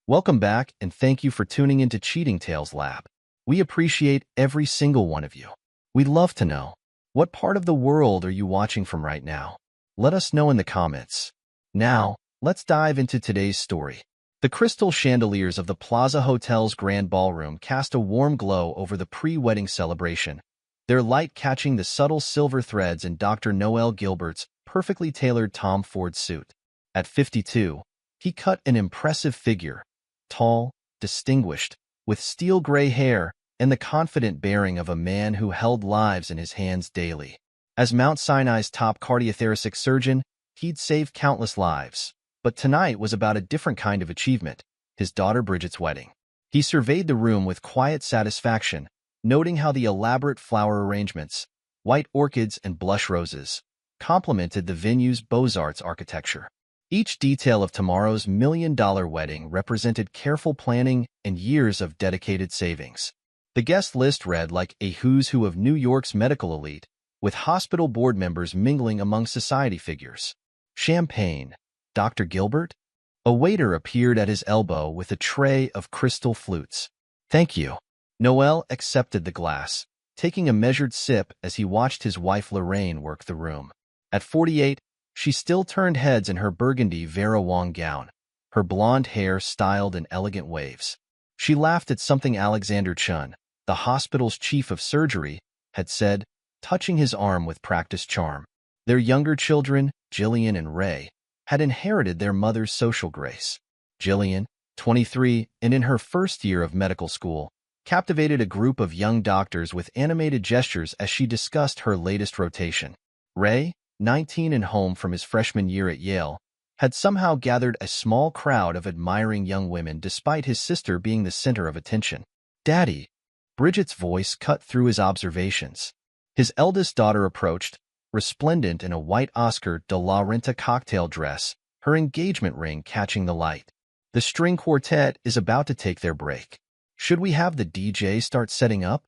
Welcome back, and thank you for tuning into Cheating Tales Lab. We appreciate every single one of you. We'd love to know, what part of the world are you watching from right now? Let us know in the comments. Now, let's dive into today's story. The crystal chandeliers of the Plaza Hotel's grand ballroom cast a warm glow over the pre-wedding celebration, their light catching the subtle silver threads in Dr. Noel Gilbert's perfectly tailored Tom Ford suit. At 52, he cut an impressive figure, tall, distinguished, with steel gray hair and the confident bearing of a man who held lives in his hands daily. As Mount Sinai's top cardiothoracic surgeon, he'd saved countless lives. But tonight was about a different kind of achievement, his daughter Bridget's wedding. He surveyed the room with quiet satisfaction, noting how the elaborate flower arrangements, white orchids and blush roses, complemented the venue's Beaux-Arts architecture. Each detail of tomorrow's million-dollar wedding represented careful planning and years of dedicated savings. The guest list read like a who's who of New York's medical elite, with hospital board members mingling among society figures. Champagne. Dr. Gilbert? A waiter appeared at his elbow with a tray of crystal flutes. Thank you. Noel accepted the glass, taking a measured sip as he watched his wife Lorraine work the room. At 48, she still turned heads in her burgundy Vera Wang gown, her blonde hair styled in elegant waves. She laughed at something Alexander Chun, the hospital's chief of surgery, had said, touching his arm with practiced charm. Their younger children, Jillian and Ray, had inherited their mother's social grace. Jillian, 23 and in her first year of medical school, captivated a group of young doctors with animated gestures as she discussed her latest rotation. Ray, 19 and home from his freshman year at Yale, had somehow gathered a small crowd of admiring young women despite his sister being the center of attention. Daddy, Bridget's voice cut through his observations. His eldest daughter approached, resplendent in a white Oscar de la Renta cocktail dress, her engagement ring catching the light. The string quartet is about to take their break. Should we have the DJ start setting up?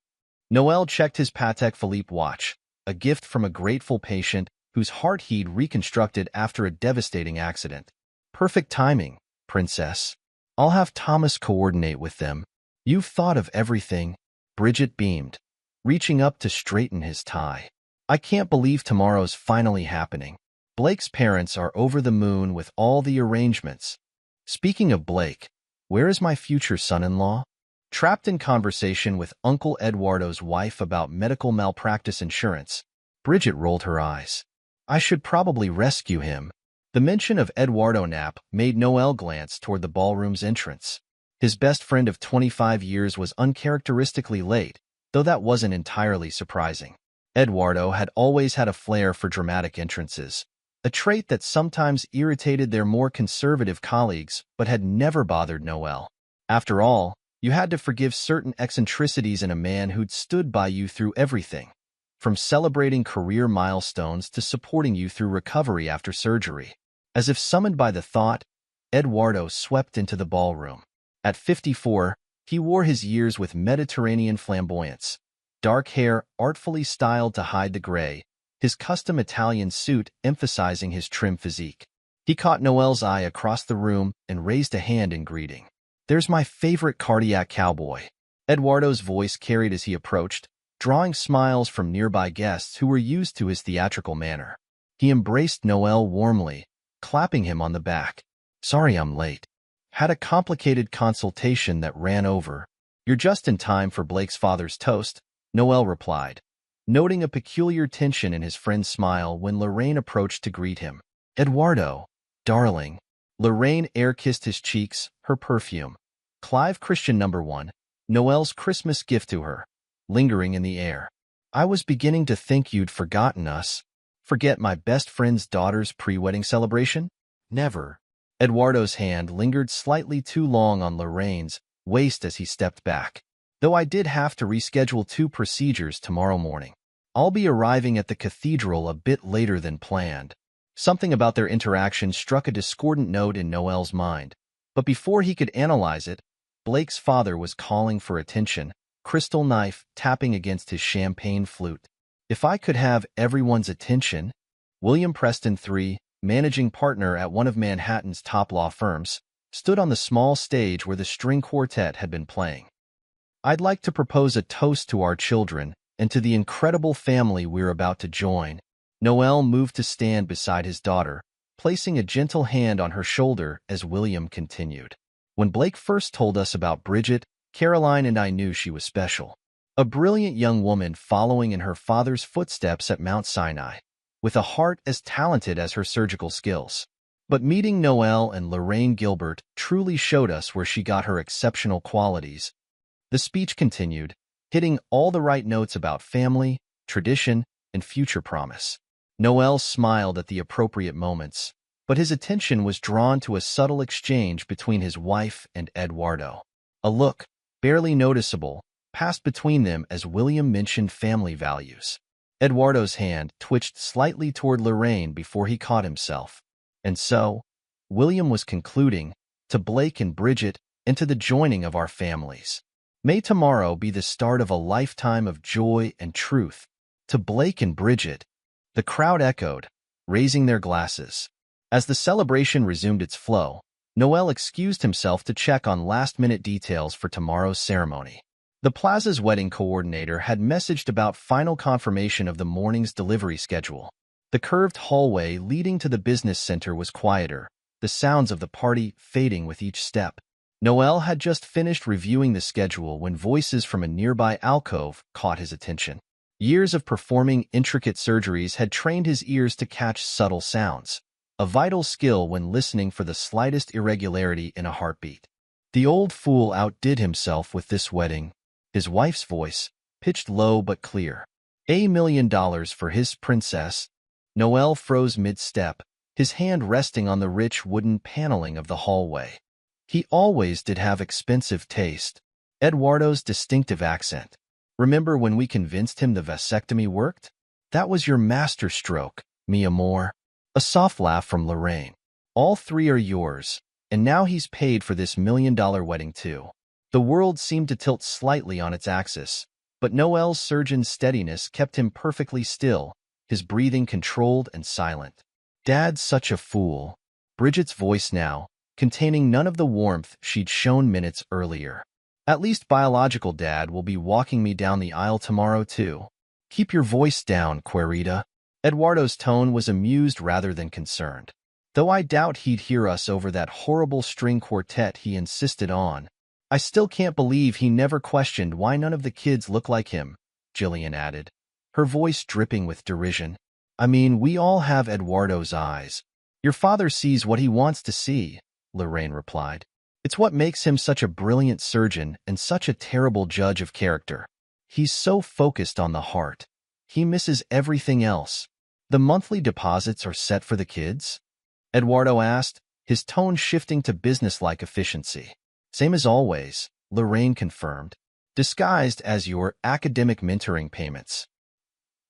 Noel checked his Patek Philippe watch, a gift from a grateful patient whose heart he'd reconstructed after a devastating accident. Perfect timing, princess. I'll have Thomas coordinate with them. You've thought of everything. Bridget beamed, reaching up to straighten his tie. I can't believe tomorrow's finally happening. Blake's parents are over the moon with all the arrangements. Speaking of Blake, where is my future son-in-law? Trapped in conversation with Uncle Eduardo's wife about medical malpractice insurance, Bridget rolled her eyes. I should probably rescue him. The mention of Eduardo Knapp made Noel glance toward the ballroom's entrance. His best friend of 25 years was uncharacteristically late, though that wasn't entirely surprising. Eduardo had always had a flair for dramatic entrances, a trait that sometimes irritated their more conservative colleagues but had never bothered Noel. After all, you had to forgive certain eccentricities in a man who'd stood by you through everything, from celebrating career milestones to supporting you through recovery after surgery. As if summoned by the thought, Eduardo swept into the ballroom. At 54, he wore his years with Mediterranean flamboyance, dark hair artfully styled to hide the gray, his custom Italian suit emphasizing his trim physique. He caught Noel's eye across the room and raised a hand in greeting. There's my favorite cardiac cowboy. Eduardo's voice carried as he approached, drawing smiles from nearby guests who were used to his theatrical manner. He embraced Noel warmly, clapping him on the back. Sorry I'm late. Had a complicated consultation that ran over. You're just in time for Blake's father's toast, Noel replied, noting a peculiar tension in his friend's smile when Lorraine approached to greet him. Eduardo, darling. Lorraine air-kissed his cheeks, her perfume. Clive Christian #1, Noel's Christmas gift to her, lingering in the air. I was beginning to think you'd forgotten us. Forget my best friend's daughter's pre-wedding celebration? Never. Eduardo's hand lingered slightly too long on Lorraine's waist as he stepped back. Though I did have to reschedule 2 procedures tomorrow morning. I'll be arriving at the cathedral a bit later than planned. Something about their interaction struck a discordant note in Noel's mind. But before he could analyze it, Blake's father was calling for attention, crystal knife tapping against his champagne flute. If I could have everyone's attention, William Preston III, managing partner at one of Manhattan's top law firms, stood on the small stage where the string quartet had been playing. "I'd like to propose a toast to our children and to the incredible family we're about to join." Noel moved to stand beside his daughter, placing a gentle hand on her shoulder as William continued. "When Blake first told us about Bridget, Caroline and I knew she was special. A brilliant young woman following in her father's footsteps at Mount Sinai, with a heart as talented as her surgical skills. But meeting Noelle and Lorraine Gilbert truly showed us where she got her exceptional qualities." The speech continued, hitting all the right notes about family, tradition, and future promise. Noel smiled at the appropriate moments, but his attention was drawn to a subtle exchange between his wife and Eduardo. A look, barely noticeable, passed between them as William mentioned family values. Eduardo's hand twitched slightly toward Lorraine before he caught himself. "And so," William was concluding, "to Blake and Bridget, and to the joining of our families. May tomorrow be the start of a lifetime of joy and truth. To Blake and Bridget." The crowd echoed, raising their glasses. As the celebration resumed its flow, Noel excused himself to check on last-minute details for tomorrow's ceremony. The plaza's wedding coordinator had messaged about final confirmation of the morning's delivery schedule. The curved hallway leading to the business center was quieter, the sounds of the party fading with each step. Noel had just finished reviewing the schedule when voices from a nearby alcove caught his attention. Years of performing intricate surgeries had trained his ears to catch subtle sounds, a vital skill when listening for the slightest irregularity in a heartbeat. "The old fool outdid himself with this wedding." His wife's voice, pitched low but clear. $1 million for his princess." Noel froze mid-step, his hand resting on the rich wooden paneling of the hallway. He always did have expensive taste. Eduardo's distinctive accent. "Remember when we convinced him the vasectomy worked? That was your masterstroke, mi amor." A soft laugh from Lorraine. "All three are yours, and now he's paid for this $1 million wedding too." The world seemed to tilt slightly on its axis, but Noel's surgeon's steadiness kept him perfectly still, his breathing controlled and silent. "Dad's such a fool." Bridget's voice now, containing none of the warmth she'd shown minutes earlier. "At least biological dad will be walking me down the aisle tomorrow too." "Keep your voice down, Querida." Eduardo's tone was amused rather than concerned. "Though I doubt he'd hear us over that horrible string quartet he insisted on. I still can't believe he never questioned why none of the kids look like him," Jillian added, her voice dripping with derision. "I mean, we all have Eduardo's eyes." "Your father sees what he wants to see," Lorraine replied. "It's what makes him such a brilliant surgeon and such a terrible judge of character. He's so focused on the heart. He misses everything else." "The monthly deposits are set for the kids?" Eduardo asked, his tone shifting to businesslike efficiency. "Same as always," Lorraine confirmed, "disguised as your academic mentoring payments."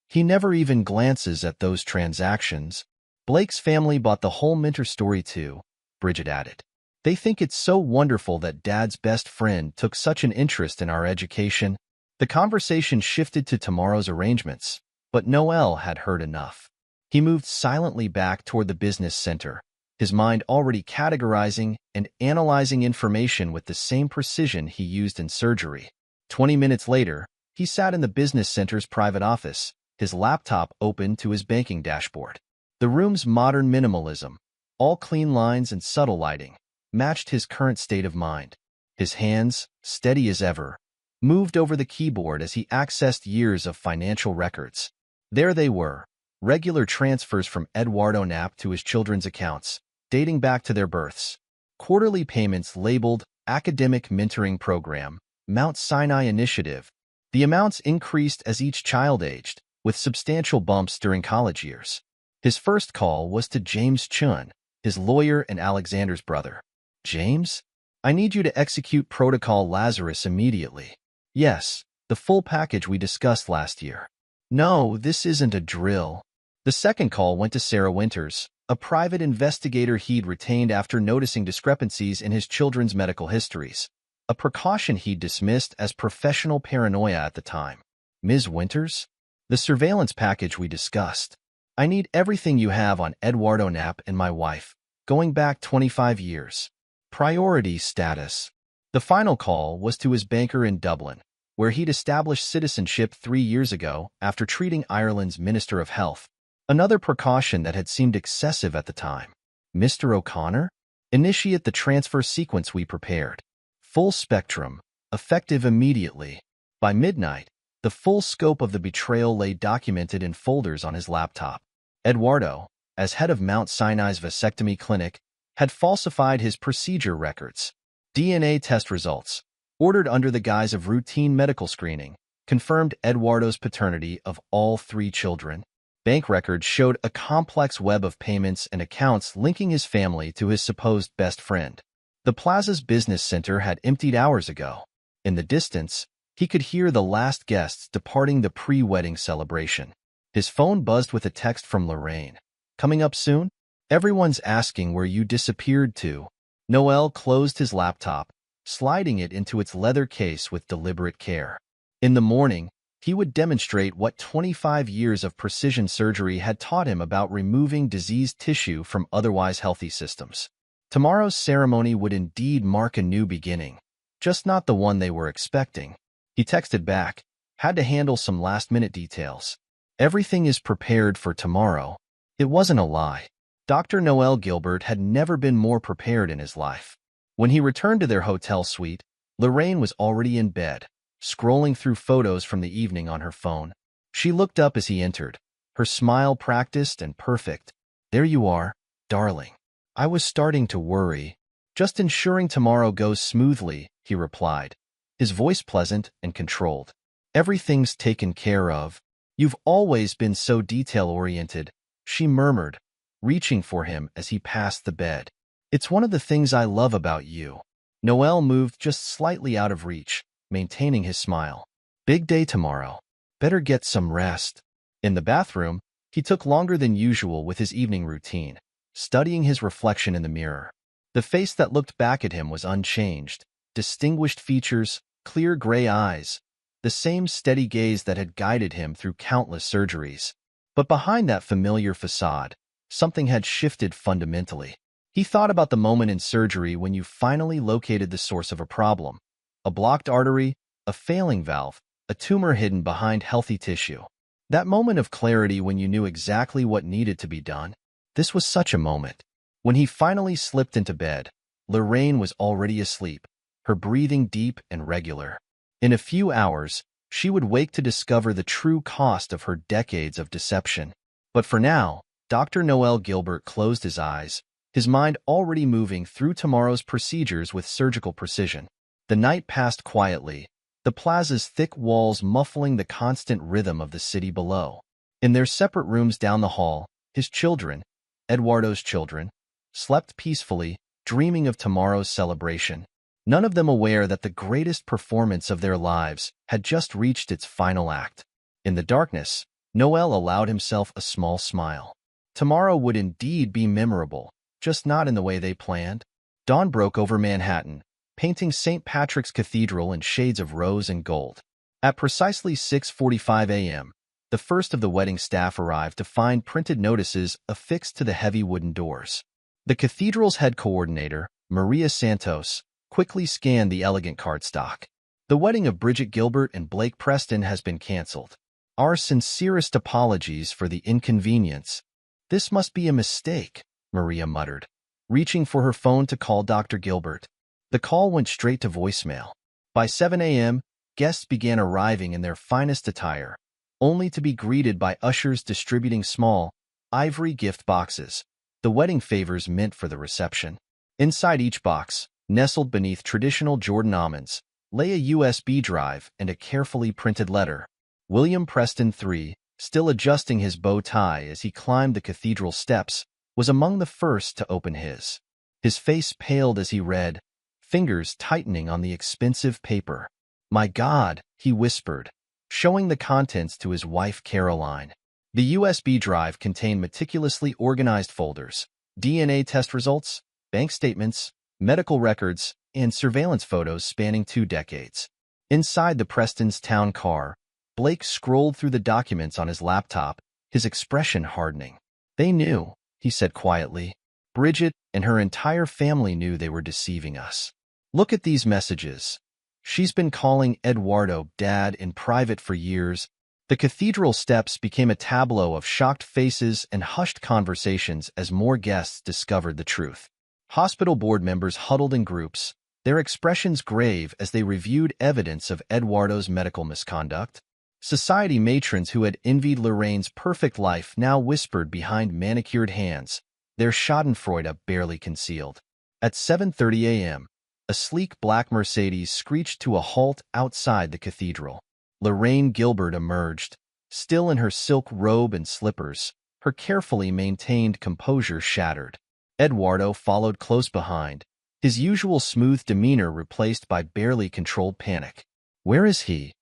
"He never even glances at those transactions." "Blake's family bought the whole mentor story too," Bridget added. "They think it's so wonderful that Dad's best friend took such an interest in our education." The conversation shifted to tomorrow's arrangements, but Noel had heard enough. He moved silently back toward the business center, his mind already categorizing and analyzing information with the same precision he used in surgery. 20 minutes later, he sat in the business center's private office, his laptop open to his banking dashboard. The room's modern minimalism, all clean lines and subtle lighting, matched his current state of mind. His hands, steady as ever, moved over the keyboard as he accessed years of financial records. There they were, regular transfers from Eduardo Knapp to his children's accounts, dating back to their births. Quarterly payments labeled Academic Mentoring Program, Mount Sinai Initiative. The amounts increased as each child aged, with substantial bumps during college years. His first call was to James Chun, his lawyer and Alexander's brother. "James? I need you to execute Protocol Lazarus immediately." "Yes, the full package we discussed last year." "No, this isn't a drill." The second call went to Sarah Winters, a private investigator he'd retained after noticing discrepancies in his children's medical histories, a precaution he'd dismissed as professional paranoia at the time. "Ms. Winters? The surveillance package we discussed. I need everything you have on Eduardo Knapp and my wife, going back 25 years." Priority status. The final call was to his banker in Dublin, where he'd established citizenship 3 years ago after treating Ireland's Minister of Health. Another precaution that had seemed excessive at the time. Mr. O'Connor? Initiate the transfer sequence we prepared. Full spectrum, effective immediately. By midnight, the full scope of the betrayal lay documented in folders on his laptop. Eduardo, as head of Mount Sinai's vasectomy clinic, had falsified his procedure records. DNA test results, ordered under the guise of routine medical screening, confirmed Eduardo's paternity of all 3 children. Bank records showed a complex web of payments and accounts linking his family to his supposed best friend. The plaza's business center had emptied hours ago. In the distance, he could hear the last guests departing the pre-wedding celebration. His phone buzzed with a text from Lorraine. Coming up soon? Everyone's asking where you disappeared to. Noel closed his laptop, sliding it into its leather case with deliberate care. In the morning, he would demonstrate what 25 years of precision surgery had taught him about removing diseased tissue from otherwise healthy systems. Tomorrow's ceremony would indeed mark a new beginning, just not the one they were expecting. He texted back, had to handle some last-minute details. Everything is prepared for tomorrow. It wasn't a lie. Dr. Noel Gilbert had never been more prepared in his life. When he returned to their hotel suite, Lorraine was already in bed, scrolling through photos from the evening on her phone. She looked up as he entered, her smile practiced and perfect. There you are, darling. I was starting to worry. Just ensuring tomorrow goes smoothly, he replied, his voice pleasant and controlled. Everything's taken care of. You've always been so detail-oriented, she murmured, reaching for him as he passed the bed. It's one of the things I love about you. Noel moved just slightly out of reach, maintaining his smile. Big day tomorrow. Better get some rest. In the bathroom, he took longer than usual with his evening routine, studying his reflection in the mirror. The face that looked back at him was unchanged. Distinguished features, clear gray eyes, the same steady gaze that had guided him through countless surgeries. But behind that familiar facade, something had shifted fundamentally. He thought about the moment in surgery when you finally located the source of a problem. A blocked artery, a failing valve, a tumor hidden behind healthy tissue. That moment of clarity when you knew exactly what needed to be done. This was such a moment. When he finally slipped into bed, Lorraine was already asleep, her breathing deep and regular. In a few hours, she would wake to discover the true cost of her decades of deception. But for now, Dr. Noel Gilbert closed his eyes, his mind already moving through tomorrow's procedures with surgical precision. The night passed quietly, the plaza's thick walls muffling the constant rhythm of the city below. In their separate rooms down the hall, his children, Eduardo's children, slept peacefully, dreaming of tomorrow's celebration. None of them aware that the greatest performance of their lives had just reached its final act. In the darkness, Noel allowed himself a small smile. Tomorrow would indeed be memorable, just not in the way they planned. Dawn broke over Manhattan, painting St. Patrick's Cathedral in shades of rose and gold. At precisely 6:45 a.m., the first of the wedding staff arrived to find printed notices affixed to the heavy wooden doors. The cathedral's head coordinator, Maria Santos, quickly scanned the elegant cardstock. The wedding of Bridget Gilbert and Blake Preston has been canceled. Our sincerest apologies for the inconvenience. This must be a mistake, Maria muttered, reaching for her phone to call Dr. Gilbert. The call went straight to voicemail. By 7 a.m., guests began arriving in their finest attire, only to be greeted by ushers distributing small, ivory gift boxes, the wedding favors meant for the reception. Inside each box, nestled beneath traditional Jordan almonds, lay a USB drive and a carefully printed letter. William Preston III, still adjusting his bow tie as he climbed the cathedral steps, was among the first to open his. His face paled as he read, fingers tightening on the expensive paper. "My God," he whispered, showing the contents to his wife Caroline. The USB drive contained meticulously organized folders, DNA test results, bank statements, medical records, and surveillance photos spanning 2 decades. Inside the Preston's town car, Blake scrolled through the documents on his laptop, his expression hardening. "They knew," he said quietly. Bridget and her entire family knew they were deceiving us. Look at these messages. She's been calling Eduardo Dad in private for years. The cathedral steps became a tableau of shocked faces and hushed conversations as more guests discovered the truth. Hospital board members huddled in groups, their expressions grave as they reviewed evidence of Eduardo's medical misconduct. Society matrons who had envied Lorraine's perfect life now whispered behind manicured hands, their schadenfreude barely concealed. At 7:30 a.m., a sleek black Mercedes screeched to a halt outside the cathedral. Lorraine Gilbert emerged, still in her silk robe and slippers, her carefully maintained composure shattered. Eduardo followed close behind, his usual smooth demeanor replaced by barely controlled panic. "Where is he?"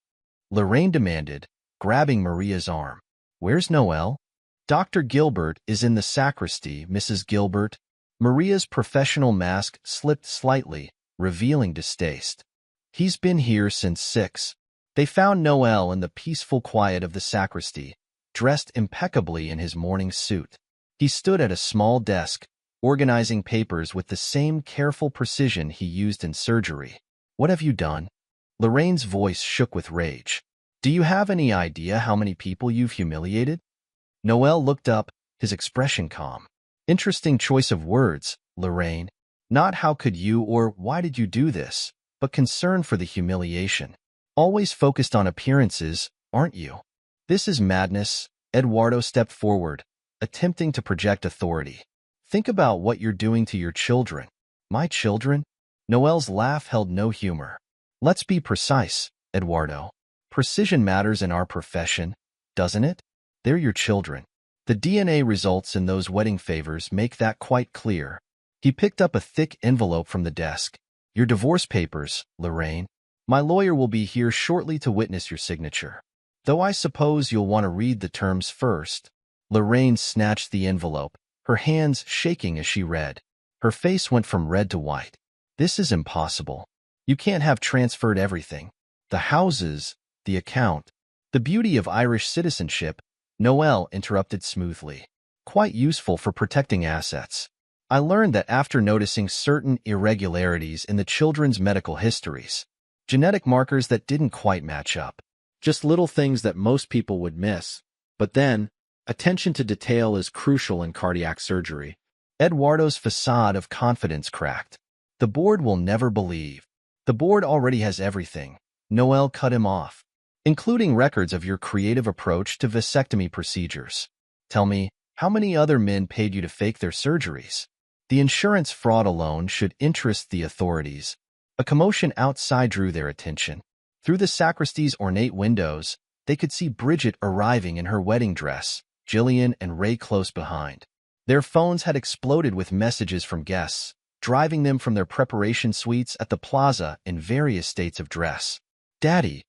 Lorraine demanded, grabbing Maria's arm. "Where's Noel?" "Dr. Gilbert is in the sacristy, Mrs. Gilbert." Maria's professional mask slipped slightly, revealing distaste. "He's been here since 6. They found Noel in the peaceful quiet of the sacristy, dressed impeccably in his morning suit. He stood at a small desk, organizing papers with the same careful precision he used in surgery. "What have you done?" Lorraine's voice shook with rage. "Do you have any idea how many people you've humiliated?" Noel looked up, his expression calm. "Interesting choice of words, Lorraine. Not how could you or why did you do this, but concern for the humiliation. Always focused on appearances, aren't you?" "This is madness." Eduardo stepped forward, attempting to project authority. "Think about what you're doing to your children." "My children?" Noel's laugh held no humor. "Let's be precise, Eduardo. Precision matters in our profession, doesn't it? They're your children. The DNA results in those wedding favors make that quite clear." He picked up a thick envelope from the desk. "Your divorce papers, Lorraine. My lawyer will be here shortly to witness your signature. Though I suppose you'll want to read the terms first." Lorraine snatched the envelope, her hands shaking as she read. Her face went from red to white. "This is impossible. You can't have transferred everything. The houses, the account." "The beauty of Irish citizenship," Noel interrupted smoothly. "Quite useful for protecting assets. I learned that after noticing certain irregularities in the children's medical histories, genetic markers that didn't quite match up. Just little things that most people would miss. But then, attention to detail is crucial in cardiac surgery." Eduardo's facade of confidence cracked. "The board will never believe." "The board already has everything," Noel cut him off, "including records of your creative approach to vasectomy procedures. Tell me, how many other men paid you to fake their surgeries?" The insurance fraud alone should interest the authorities. A commotion outside drew their attention. Through the sacristy's ornate windows, they could see Bridget arriving in her wedding dress, Jillian and Ray close behind. Their phones had exploded with messages from guests, driving them from their preparation suites at the plaza in various states of dress. "Daddy!"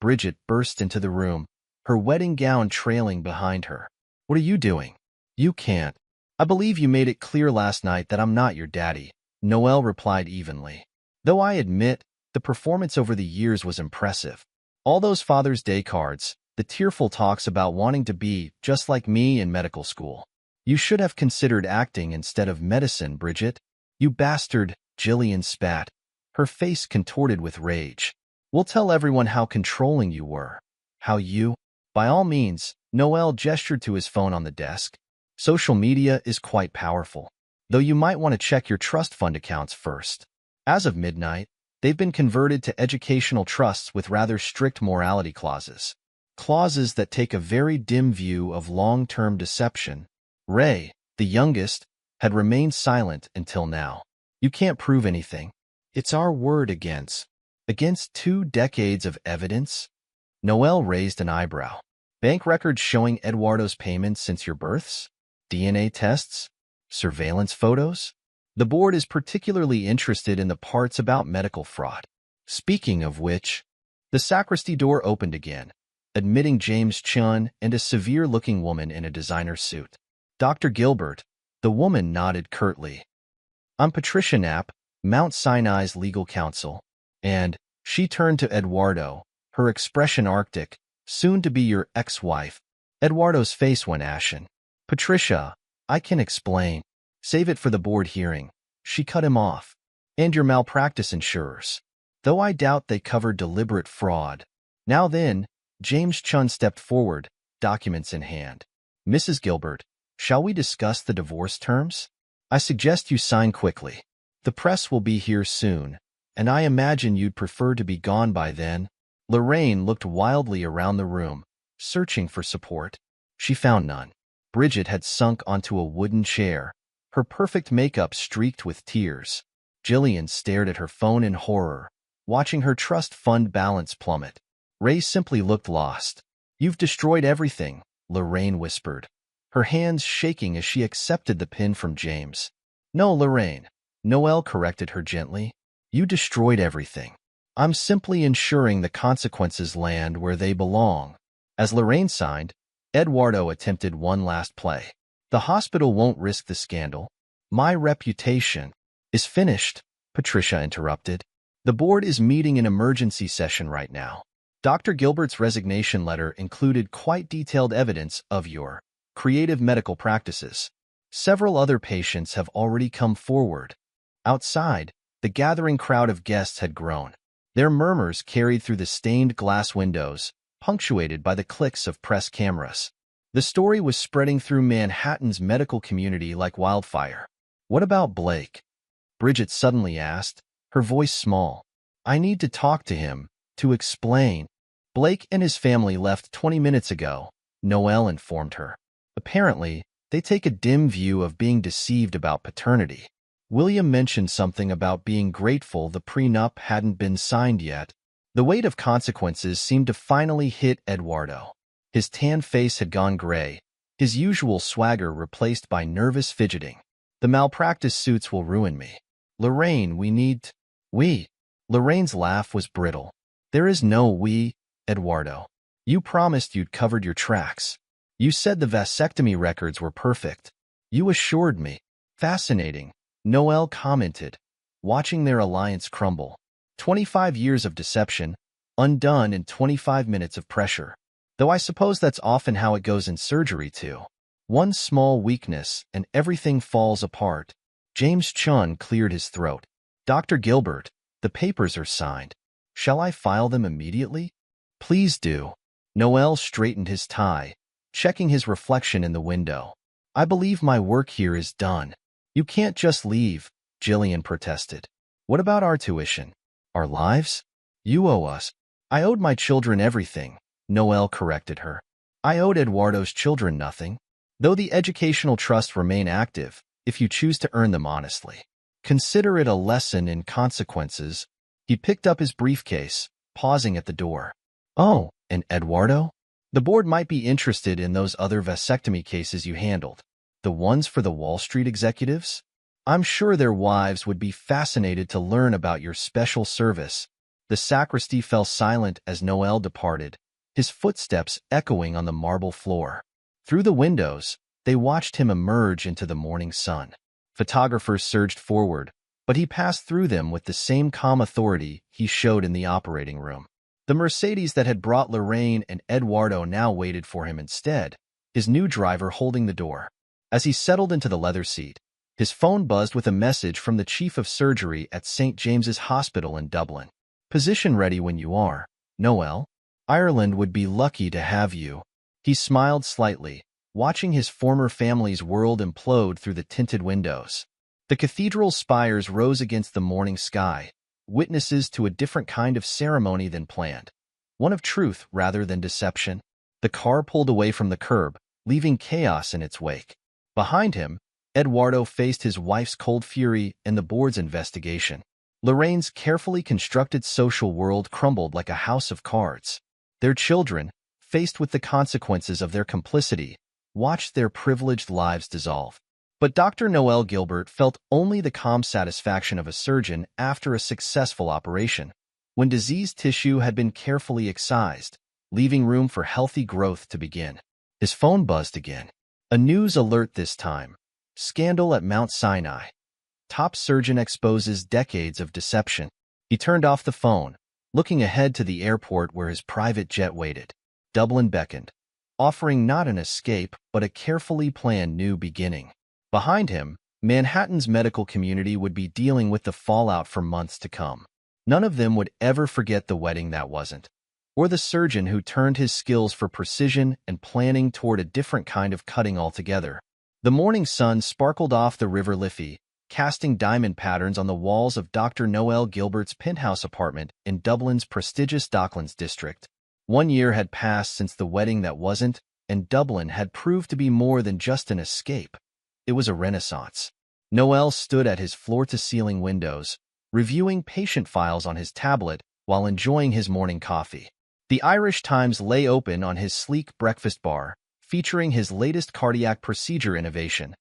Bridget burst into the room, her wedding gown trailing behind her. "What are you doing?" "You can't. I believe you made it clear last night that I'm not your daddy," Noel replied evenly. "Though I admit, the performance over the years was impressive. All those Father's Day cards, the tearful talks about wanting to be just like me in medical school. You should have considered acting instead of medicine, Bridget." "You bastard," Jillian spat, her face contorted with rage. "We'll tell everyone how controlling you were." "How you?" "By all means," Noel gestured to his phone on the desk. "Social media is quite powerful, though you might want to check your trust fund accounts first." As of midnight, they've been converted to educational trusts with rather strict morality clauses. Clauses that take a very dim view of long-term deception. Ray, the youngest, had remained silent until now. "You can't prove anything. It's our word against." "Against 2 decades of evidence?" Noel raised an eyebrow. "Bank records showing Eduardo's payments since your births? DNA tests? Surveillance photos?" "The board is particularly interested in the parts about medical fraud." "Speaking of which," the sacristy door opened again, admitting James Chun and a severe-looking woman in a designer suit. "Dr. Gilbert." The woman nodded curtly. "I'm Patricia Knapp, Mount Sinai's legal counsel." And she turned to Eduardo, her expression arctic, "Soon to be your ex-wife." Eduardo's face went ashen. "Patricia, I can explain." Save it for the board hearing. She cut him off. And your malpractice insurers. Though I doubt they covered deliberate fraud. Now then, James Chun stepped forward, documents in hand. Mrs. Gilbert, shall we discuss the divorce terms? I suggest you sign quickly. The press will be here soon, and I imagine you'd prefer to be gone by then. Lorraine looked wildly around the room, searching for support. She found none. Bridget had sunk onto a wooden chair, her perfect makeup streaked with tears. Jillian stared at her phone in horror, watching her trust fund balance plummet. Ray simply looked lost. You've destroyed everything, Lorraine whispered, her hands shaking as she accepted the pin from James. No, Lorraine, Noel corrected her gently. You destroyed everything. I'm simply ensuring the consequences land where they belong. As Lorraine signed, Eduardo attempted one last play. The hospital won't risk the scandal. My reputation is finished, Patricia interrupted. The board is meeting in emergency session right now. Dr. Gilbert's resignation letter included quite detailed evidence of your creative medical practices. Several other patients have already come forward. Outside, the gathering crowd of guests had grown. Their murmurs carried through the stained glass windows, punctuated by the clicks of press cameras. The story was spreading through Manhattan's medical community like wildfire. What about Blake? Bridget suddenly asked, her voice small. I need to talk to him, to explain. Blake and his family left 20 minutes ago, Noel informed her. Apparently, they take a dim view of being deceived about paternity. William mentioned something about being grateful the prenup hadn't been signed yet. The weight of consequences seemed to finally hit Eduardo. His tan face had gone gray, his usual swagger replaced by nervous fidgeting. The malpractice suits will ruin me. Lorraine, we. Lorraine's laugh was brittle. There is no we, Eduardo. You promised you'd covered your tracks. You said the vasectomy records were perfect. You assured me. Fascinating, Noel commented, watching their alliance crumble. 25 years of deception, undone in 25 minutes of pressure. Though I suppose that's often how it goes in surgery too. One small weakness and everything falls apart. James Chun cleared his throat. Dr. Gilbert, the papers are signed. Shall I file them immediately? Please do. Noel straightened his tie, checking his reflection in the window. I believe my work here is done. You can't just leave, Jillian protested. What about our tuition? Our lives? You owe us. I owed my children everything, Noel corrected her. I owed Eduardo's children nothing, though the educational trusts remain active, if you choose to earn them honestly. Consider it a lesson in consequences. He picked up his briefcase, pausing at the door. Oh, and Eduardo? The board might be interested in those other vasectomy cases you handled. The ones for the Wall Street executives? I'm sure their wives would be fascinated to learn about your special service. The sacristy fell silent as Noel departed, his footsteps echoing on the marble floor. Through the windows, they watched him emerge into the morning sun. Photographers surged forward, but he passed through them with the same calm authority he showed in the operating room. The Mercedes that had brought Lorraine and Eduardo now waited for him instead, his new driver holding the door. As he settled into the leather seat, his phone buzzed with a message from the chief of surgery at St. James's Hospital in Dublin. Position ready when you are, Noel. Ireland would be lucky to have you. He smiled slightly, watching his former family's world implode through the tinted windows. The cathedral's spires rose against the morning sky, witnesses to a different kind of ceremony than planned, one of truth rather than deception. The car pulled away from the curb, leaving chaos in its wake. Behind him, Eduardo faced his wife's cold fury and the board's investigation. Lorraine's carefully constructed social world crumbled like a house of cards. Their children, faced with the consequences of their complicity, watched their privileged lives dissolve. But Dr. Noel Gilbert felt only the calm satisfaction of a surgeon after a successful operation, when diseased tissue had been carefully excised, leaving room for healthy growth to begin. His phone buzzed again. A news alert this time. Scandal at Mount Sinai. Top surgeon exposes decades of deception. He turned off the phone, looking ahead to the airport where his private jet waited. Dublin beckoned, offering not an escape but a carefully planned new beginning. Behind him, Manhattan's medical community would be dealing with the fallout for months to come. None of them would ever forget the wedding that wasn't, or the surgeon who turned his skills for precision and planning toward a different kind of cutting altogether. The morning sun sparkled off the River Liffey, casting diamond patterns on the walls of Dr. Noel Gilbert's penthouse apartment in Dublin's prestigious Docklands district. 1 year had passed since the wedding that wasn't, and Dublin had proved to be more than just an escape. It was a renaissance. Noel stood at his floor-to-ceiling windows, reviewing patient files on his tablet while enjoying his morning coffee. The Irish Times lay open on his sleek breakfast bar, featuring his latest cardiac procedure innovation.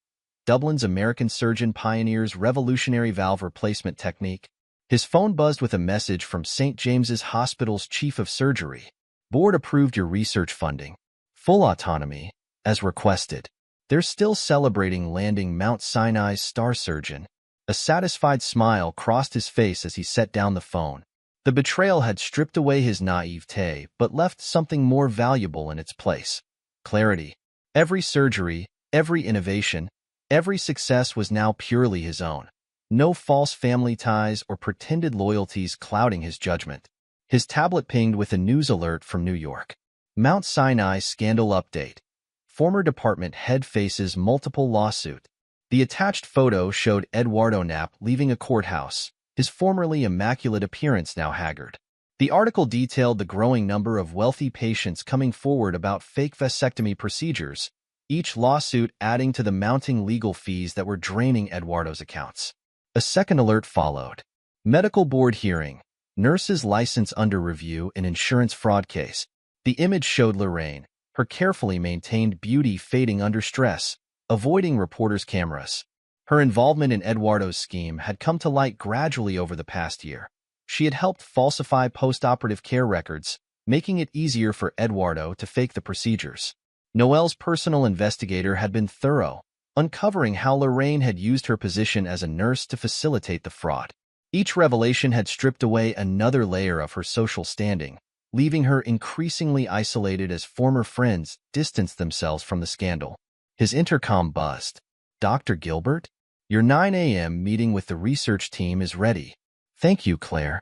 Dublin's American surgeon pioneers revolutionary valve replacement technique. His phone buzzed with a message from St. James's Hospital's chief of surgery. Board approved your research funding. Full autonomy, as requested. They're still celebrating landing Mount Sinai's star surgeon. A satisfied smile crossed his face as he set down the phone. The betrayal had stripped away his naivete, but left something more valuable in its place. Clarity. Every surgery, every innovation, every success was now purely his own. No false family ties or pretended loyalties clouding his judgment. His tablet pinged with a news alert from New York. Mount Sinai scandal update. Former department head faces multiple lawsuit. The attached photo showed Eduardo Knapp leaving a courthouse, his formerly immaculate appearance now haggard. The article detailed the growing number of wealthy patients coming forward about fake vasectomy procedures, each lawsuit adding to the mounting legal fees that were draining Eduardo's accounts. A second alert followed. Medical board hearing. Nurse's license under review in insurance fraud case. The image showed Lorraine, her carefully maintained beauty fading under stress, avoiding reporters' cameras. Her involvement in Eduardo's scheme had come to light gradually over the past year. She had helped falsify post-operative care records, making it easier for Eduardo to fake the procedures. Noel's personal investigator had been thorough, uncovering how Lorraine had used her position as a nurse to facilitate the fraud. Each revelation had stripped away another layer of her social standing, leaving her increasingly isolated as former friends distanced themselves from the scandal. His intercom buzzed. Dr. Gilbert? Your 9 a.m. meeting with the research team is ready. Thank you, Claire.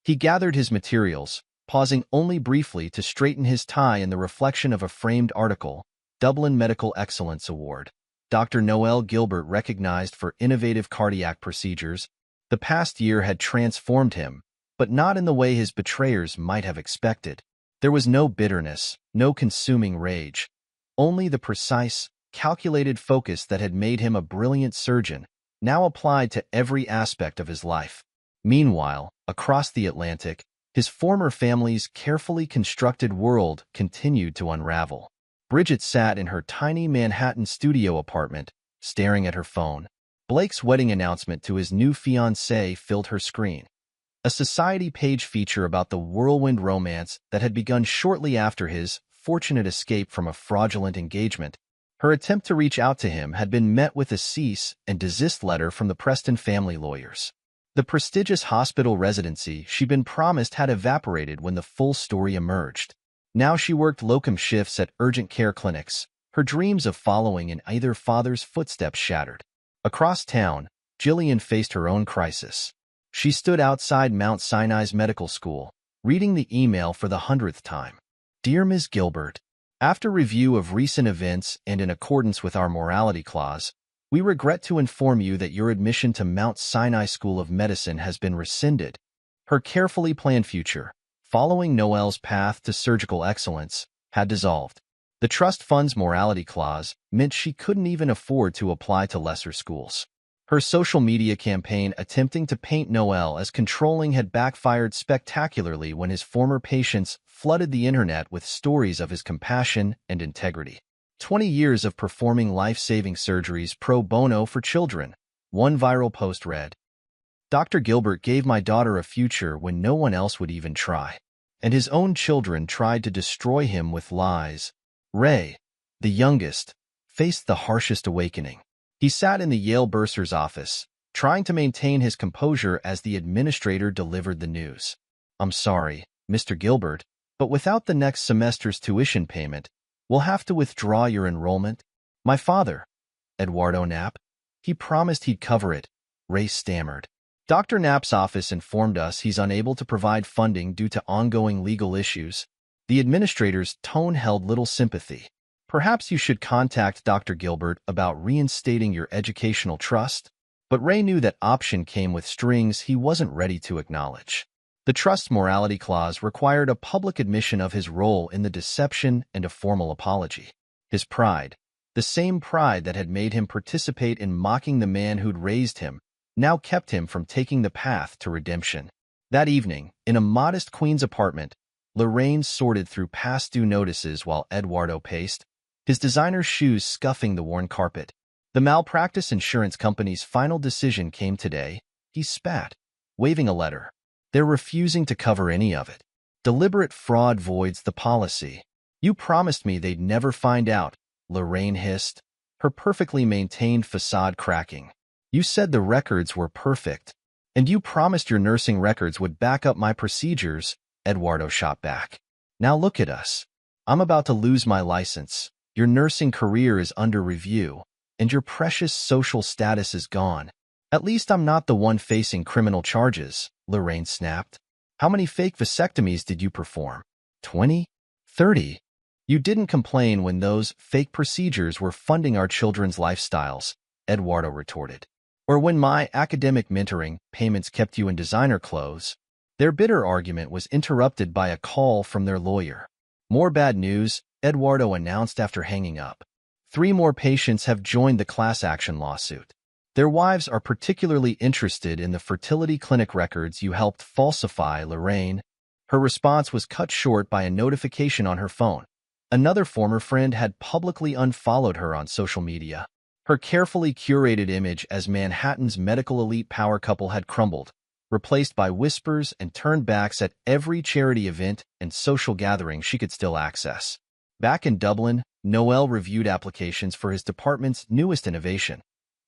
He gathered his materials, pausing only briefly to straighten his tie in the reflection of a framed article, Dublin Medical Excellence Award. Dr. Noel Gilbert recognized for innovative cardiac procedures. The past year had transformed him, but not in the way his betrayers might have expected. There was no bitterness, no consuming rage, only the precise, calculated focus that had made him a brilliant surgeon, now applied to every aspect of his life. Meanwhile, across the Atlantic, his former family's carefully constructed world continued to unravel. Bridget sat in her tiny Manhattan studio apartment, staring at her phone. Blake's wedding announcement to his new fiancée filled her screen. A society page feature about the whirlwind romance that had begun shortly after his fortunate escape from a fraudulent engagement. Her attempt to reach out to him had been met with a cease and desist letter from the Preston family lawyers. The prestigious hospital residency she'd been promised had evaporated when the full story emerged. Now she worked locum shifts at urgent care clinics, her dreams of following in either father's footsteps shattered. Across town, Jillian faced her own crisis. She stood outside Mount Sinai's medical school, reading the email for the 100th time. Dear Ms. Gilbert, after review of recent events and in accordance with our morality clause, we regret to inform you that your admission to Mount Sinai School of Medicine has been rescinded. Her carefully planned future, following Noel's path to surgical excellence, had dissolved. The trust fund's morality clause meant she couldn't even afford to apply to lesser schools. Her social media campaign attempting to paint Noel as controlling had backfired spectacularly when his former patients flooded the internet with stories of his compassion and integrity. 20 years of performing life-saving surgeries pro bono for children. One viral post read, Dr. Gilbert gave my daughter a future when no one else would even try. And his own children tried to destroy him with lies. Ray, the youngest, faced the harshest awakening. He sat in the Yale bursar's office, trying to maintain his composure as the administrator delivered the news. I'm sorry, Mr. Gilbert, but without the next semester's tuition payment, we'll have to withdraw your enrollment. My father, Eduardo Knapp, He promised he'd cover it, Ray stammered. Dr. Knapp's office informed us he's unable to provide funding due to ongoing legal issues. The administrator's tone held little sympathy. Perhaps you should contact Dr. Gilbert about reinstating your educational trust. But Ray knew that option came with strings he wasn't ready to acknowledge. The trust's morality clause required a public admission of his role in the deception and a formal apology. His pride, the same pride that had made him participate in mocking the man who'd raised him, now kept him from taking the path to redemption. That evening, in a modest Queens apartment, Lorraine sorted through past due notices while Eduardo paced, his designer shoes scuffing the worn carpet. The malpractice insurance company's final decision came today, he spat, waving a letter. They're refusing to cover any of it. Deliberate fraud voids the policy. You promised me they'd never find out, Lorraine hissed, her perfectly maintained facade cracking. You said the records were perfect. And you promised your nursing records would back up my procedures, Eduardo shot back. Now look at us. I'm about to lose my license. Your nursing career is under review, and your precious social status is gone. At least I'm not the one facing criminal charges, Lorraine snapped. How many fake vasectomies did you perform? 20? 30? You didn't complain when those fake procedures were funding our children's lifestyles, Eduardo retorted. Or when my academic mentoring payments kept you in designer clothes. Their bitter argument was interrupted by a call from their lawyer. More bad news, Eduardo announced after hanging up. 3 more patients have joined the class action lawsuit. Their wives are particularly interested in the fertility clinic records you helped falsify, Lorraine. Her response was cut short by a notification on her phone. Another former friend had publicly unfollowed her on social media. Her carefully curated image as Manhattan's medical elite power couple had crumbled, replaced by whispers and turned backs at every charity event and social gathering she could still access. Back in Dublin, Noel reviewed applications for his department's newest innovation,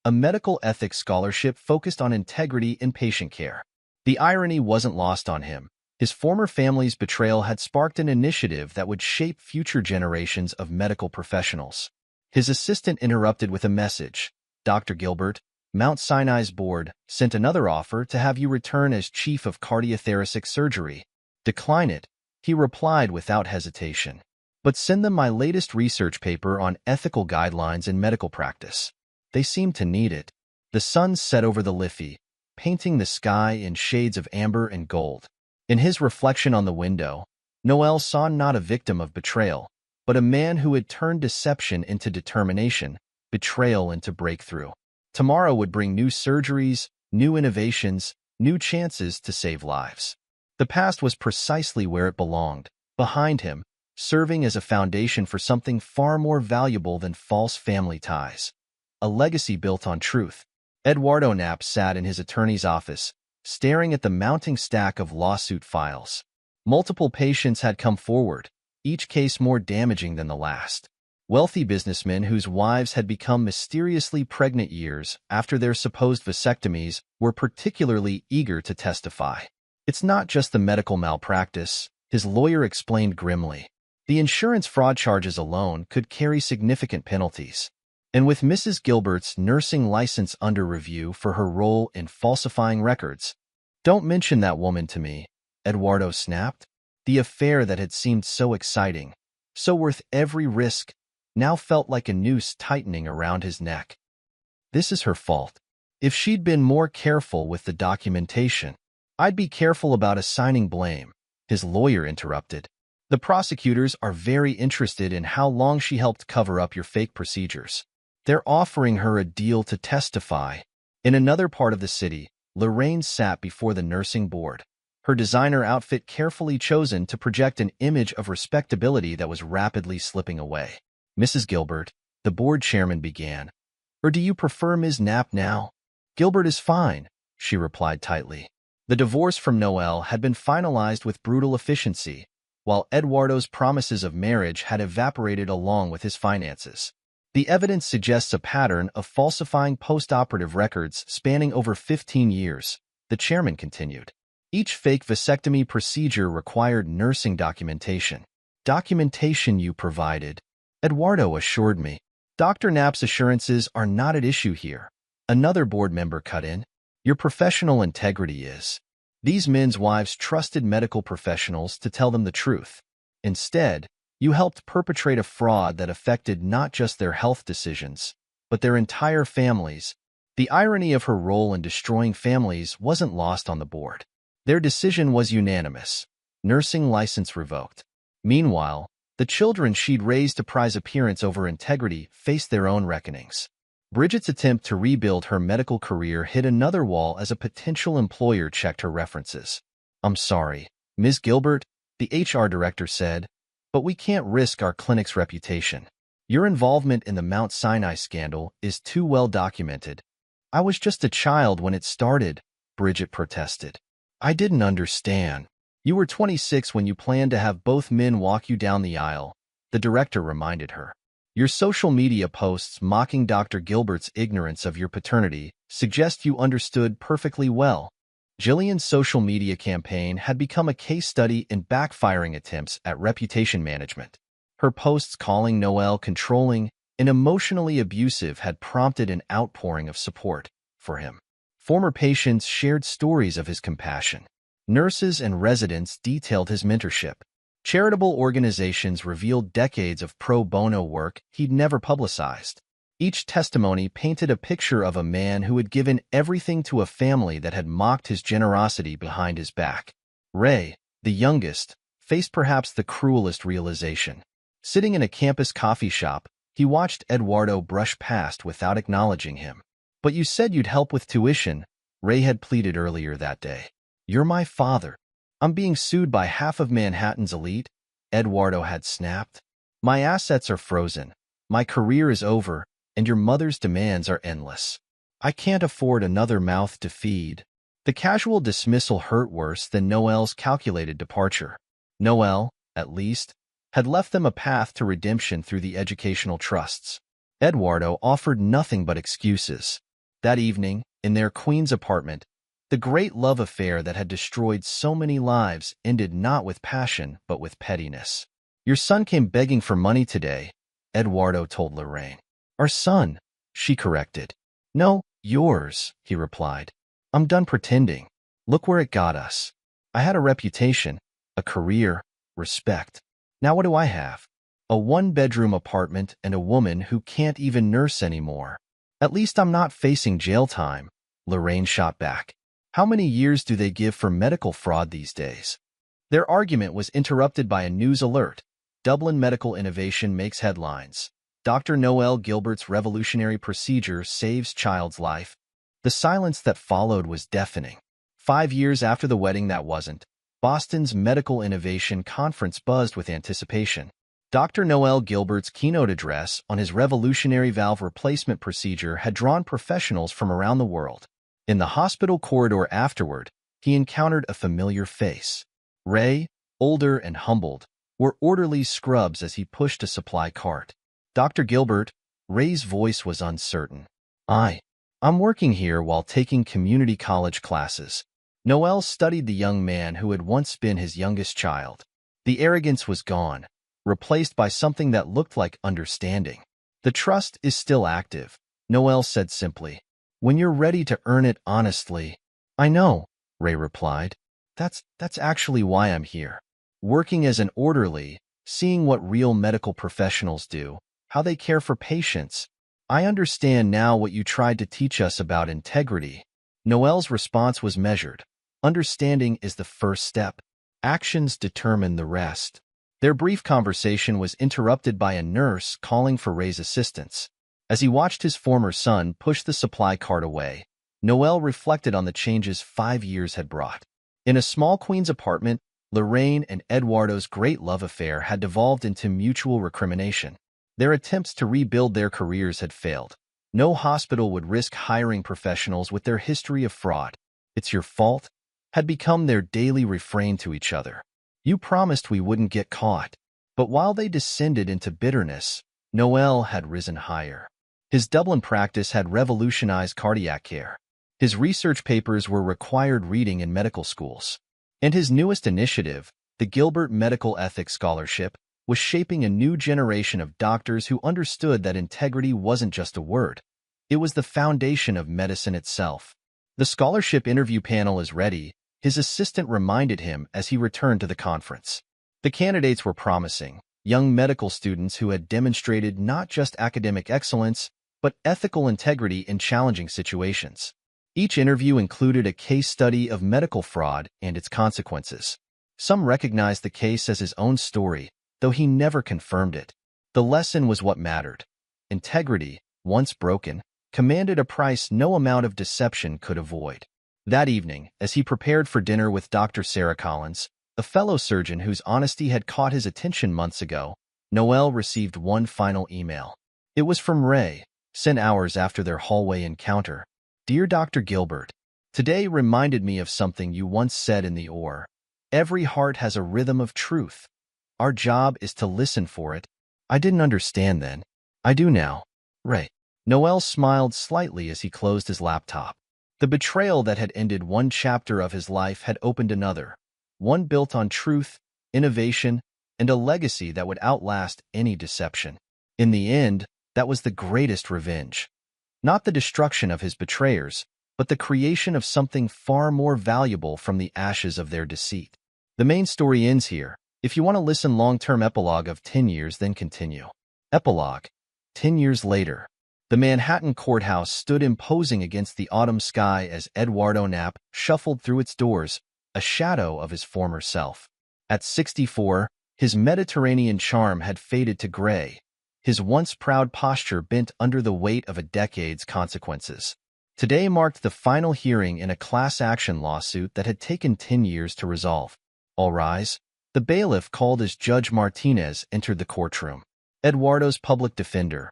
a medical ethics scholarship focused on integrity in patient care. The irony wasn't lost on him. His former family's betrayal had sparked an initiative that would shape future generations of medical professionals. His assistant interrupted with a message. Dr. Gilbert, Mount Sinai's board, sent another offer to have you return as chief of cardiothoracic surgery. Decline it, he replied without hesitation. But send them my latest research paper on ethical guidelines in medical practice. They seem to need it. The sun set over the Liffey, painting the sky in shades of amber and gold. In his reflection on the window, Noel saw not a victim of betrayal, but a man who had turned deception into determination, betrayal into breakthrough. Tomorrow would bring new surgeries, new innovations, new chances to save lives. The past was precisely where it belonged, behind him, serving as a foundation for something far more valuable than false family ties. A legacy built on truth. Eduardo Knapp sat in his attorney's office, staring at the mounting stack of lawsuit files. Multiple patients had come forward, each case more damaging than the last. Wealthy businessmen whose wives had become mysteriously pregnant years after their supposed vasectomies were particularly eager to testify. It's not just the medical malpractice, his lawyer explained grimly. The insurance fraud charges alone could carry significant penalties. And with Mrs. Gilbert's nursing license under review for her role in falsifying records, don't mention that woman to me, Eduardo snapped. The affair that had seemed so exciting, so worth every risk, now felt like a noose tightening around his neck. This is her fault. If she'd been more careful with the documentation, I'd be careful about assigning blame, his lawyer interrupted. The prosecutors are very interested in how long she helped cover up your fake procedures. They're offering her a deal to testify. In another part of the city, Lorraine sat before the nursing board, her designer outfit carefully chosen to project an image of respectability that was rapidly slipping away. Mrs. Gilbert, the board chairman began. Or do you prefer Ms. Knapp now? Gilbert is fine, she replied tightly. The divorce from Noel had been finalized with brutal efficiency, while Eduardo's promises of marriage had evaporated along with his finances. The evidence suggests a pattern of falsifying post-operative records spanning over 15 years, the chairman continued. Each fake vasectomy procedure required nursing documentation. Documentation you provided, Eduardo assured me. Dr. Knapp's assurances are not at issue here. Another board member cut in. Your professional integrity is. These men's wives trusted medical professionals to tell them the truth. Instead, you helped perpetrate a fraud that affected not just their health decisions, but their entire families. The irony of her role in destroying families wasn't lost on the board. Their decision was unanimous. Nursing license revoked. Meanwhile, the children she'd raised to prize appearance over integrity faced their own reckonings. Bridget's attempt to rebuild her medical career hit another wall as a potential employer checked her references. "I'm sorry, Ms. Gilbert," the HR director said, "but we can't risk our clinic's reputation. Your involvement in the Mount Sinai scandal is too well documented." "I was just a child when it started," Bridget protested. "I didn't understand. You were 26 when you planned to have both men walk you down the aisle," the director reminded her. "Your social media posts mocking Dr. Gilbert's ignorance of your paternity suggest you understood perfectly well." Jillian's social media campaign had become a case study in backfiring attempts at reputation management. Her posts calling Noel controlling and emotionally abusive had prompted an outpouring of support for him. Former patients shared stories of his compassion. Nurses and residents detailed his mentorship. Charitable organizations revealed decades of pro bono work he'd never publicized. Each testimony painted a picture of a man who had given everything to a family that had mocked his generosity behind his back. Ray, the youngest, faced perhaps the cruelest realization. Sitting in a campus coffee shop, he watched Eduardo brush past without acknowledging him. "But you said you'd help with tuition," Ray had pleaded earlier that day. "You're my father. I'm being sued by half of Manhattan's elite," Eduardo had snapped. "My assets are frozen. My career is over, and your mother's demands are endless. I can't afford another mouth to feed." The casual dismissal hurt worse than Noel's calculated departure. Noel, at least, had left them a path to redemption through the educational trusts. Eduardo offered nothing but excuses. That evening, in their Queens apartment, the great love affair that had destroyed so many lives ended not with passion, but with pettiness. "Your son came begging for money today," Eduardo told Lorraine. "Our son," she corrected. "No, yours," he replied. "I'm done pretending. Look where it got us. I had a reputation, a career, respect. Now what do I have? A one-bedroom apartment and a woman who can't even nurse anymore. At least I'm not facing jail time," Lorraine shot back. "How many years do they give for medical fraud these days?" Their argument was interrupted by a news alert. Dublin medical innovation makes headlines. Dr. Noel Gilbert's revolutionary procedure saves child's life. The silence that followed was deafening. 5 years after the wedding that wasn't, Boston's Medical Innovation Conference buzzed with anticipation. Dr. Noel Gilbert's keynote address on his revolutionary valve replacement procedure had drawn professionals from around the world. In the hospital corridor afterward, he encountered a familiar face. Ray, older and humbled, wore orderly scrubs as he pushed a supply cart. "Dr. Gilbert," Ray's voice was uncertain. I'm working here while taking community college classes." Noel studied the young man who had once been his youngest child. The arrogance was gone, replaced by something that looked like understanding. "The trust is still active," Noel said simply. "When you're ready to earn it honestly." "I know," Ray replied. That's actually why I'm here. Working as an orderly, seeing what real medical professionals do, how they care for patients. I understand now what you tried to teach us about integrity." Noel's response was measured. Understanding is the first step. Actions determine the rest. Their brief conversation was interrupted by a nurse calling for Ray's assistance. As he watched his former son push the supply cart away, Noel reflected on the changes 5 years had brought. In a small Queens apartment, Lorraine and Eduardo's great love affair had devolved into mutual recrimination. Their attempts to rebuild their careers had failed. No hospital would risk hiring professionals with their history of fraud. "It's your fault," had become their daily refrain to each other. "You promised we wouldn't get caught." But while they descended into bitterness, Noel had risen higher. His Dublin practice had revolutionized cardiac care. His research papers were required reading in medical schools. And his newest initiative, the Gilbert Medical Ethics Scholarship, was shaping a new generation of doctors who understood that integrity wasn't just a word. It was the foundation of medicine itself. The scholarship interview panel is ready, his assistant reminded him as he returned to the conference. The candidates were promising, young medical students who had demonstrated not just academic excellence, but ethical integrity in challenging situations. Each interview included a case study of medical fraud and its consequences. Some recognized the case as his own story, though he never confirmed it. The lesson was what mattered. Integrity, once broken, commanded a price no amount of deception could avoid. That evening, as he prepared for dinner with Dr. Sarah Collins, a fellow surgeon whose honesty had caught his attention months ago, Noel received one final email. It was from Ray, sent hours after their hallway encounter. Dear Dr. Gilbert, today reminded me of something you once said in the OR. Every heart has a rhythm of truth. Our job is to listen for it. I didn't understand then. I do now. Ray. Noel smiled slightly as he closed his laptop. The betrayal that had ended one chapter of his life had opened another, one built on truth, innovation, and a legacy that would outlast any deception. In the end, that was the greatest revenge. Not the destruction of his betrayers, but the creation of something far more valuable from the ashes of their deceit. The main story ends here. If you want to listen long-term epilogue of 10 years, then continue. Epilogue. 10 years later. The Manhattan courthouse stood imposing against the autumn sky as Eduardo Knapp shuffled through its doors, a shadow of his former self. At 64, his Mediterranean charm had faded to gray, his once proud posture bent under the weight of a decade's consequences. Today marked the final hearing in a class action lawsuit that had taken 10 years to resolve. All rise. The bailiff called as Judge Martinez entered the courtroom. Eduardo's public defender,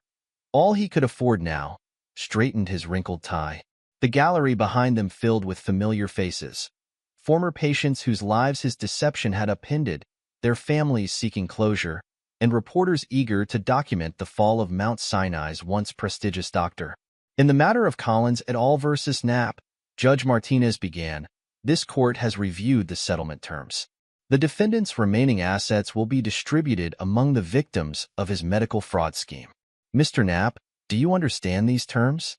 all he could afford now, straightened his wrinkled tie. The gallery behind them filled with familiar faces. Former patients whose lives his deception had upended, their families seeking closure, and reporters eager to document the fall of Mount Sinai's once prestigious doctor. In the matter of Collins et al. Versus Knapp, Judge Martinez began, this court has reviewed the settlement terms. The defendant's remaining assets will be distributed among the victims of his medical fraud scheme. Mr. Knapp, do you understand these terms?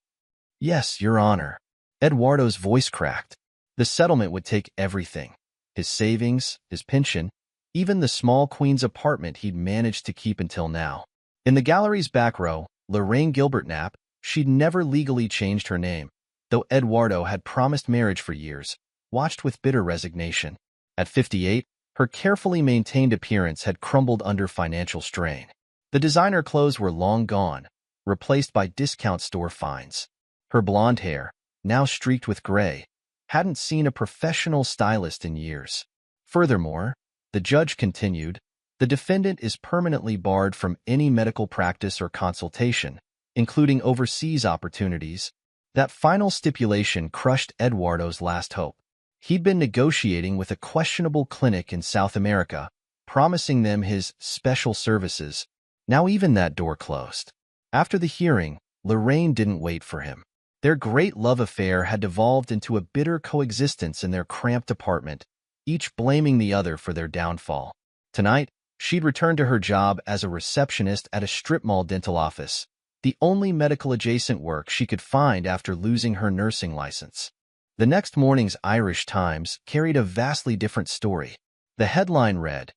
Yes, Your Honor. Eduardo's voice cracked. The settlement would take everything. His savings, his pension, even the small Queens apartment he'd managed to keep until now. In the gallery's back row, Lorraine Gilbert Knapp, she'd never legally changed her name, though Eduardo had promised marriage for years, watched with bitter resignation. At 58, her carefully maintained appearance had crumbled under financial strain. The designer clothes were long gone, replaced by discount store finds. Her blonde hair, now streaked with gray, hadn't seen a professional stylist in years. Furthermore, the judge continued, the defendant is permanently barred from any medical practice or consultation, including overseas opportunities. That final stipulation crushed Eduardo's last hope. He'd been negotiating with a questionable clinic in South America, promising them his special services. Now even that door closed. After the hearing, Lorraine didn't wait for him. Their great love affair had devolved into a bitter coexistence in their cramped apartment, each blaming the other for their downfall. Tonight, she'd returned to her job as a receptionist at a strip mall dental office, the only medical-adjacent work she could find after losing her nursing license. The next morning's Irish Times carried a vastly different story. The headline read,